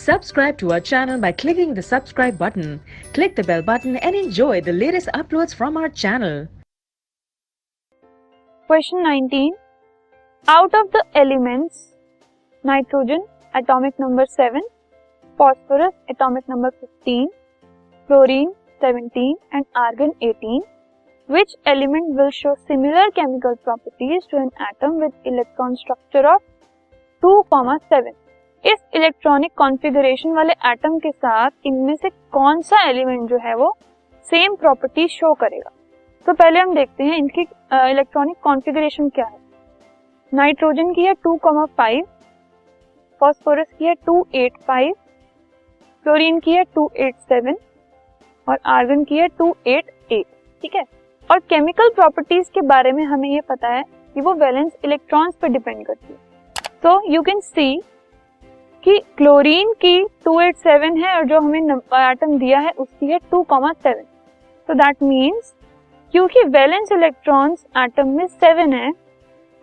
Subscribe to our channel by clicking the subscribe button. Click the bell button and enjoy the latest uploads from our channel. Question 19. Out of the elements, nitrogen atomic number 7, phosphorus atomic number 15, fluorine 17 and argon 18, which element will show similar chemical properties to an atom with electron structure of 2,7? इस electronic configuration वाले atom के साथ इनमें से कौन सा element जो है वो सेम प्रॉपर्टी शो करेगा? तो पहले हम देखते हैं इनकी इलेक्ट्रॉनिक कॉन्फ़िगरेशन क्या है। नाइट्रोजन की है 2,5, फॉस्फोरस की है 2,8,5, फ्लोरीन की है 2,8,7 और आर्गन की है 2,8,8। ठीक है, और केमिकल प्रॉपर्टीज के बारे में हमें ये पता है कि वो वैलेंस इलेक्ट्रॉन्स पर डिपेंड करती है। सो यू कैन सी कि क्लोरीन की 2,8,7 है और जो हमें एटम दिया है उसकी है 2,7। सो दैट मीन्स क्योंकि वैलेंस इलेक्ट्रॉन्स एटम में 7 है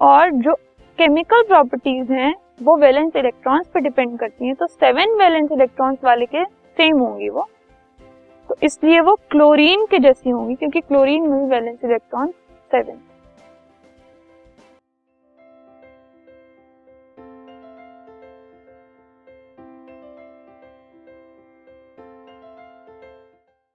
और जो केमिकल प्रॉपर्टीज हैं वो वैलेंस इलेक्ट्रॉन्स पे डिपेंड करती हैं, तो 7 वैलेंस इलेक्ट्रॉन्स वाले के सेम होंगी वो, तो इसलिए वो क्लोरीन के जैसी होंगी क्योंकि क्लोरीन में वैलेंस इलेक्ट्रॉन 7।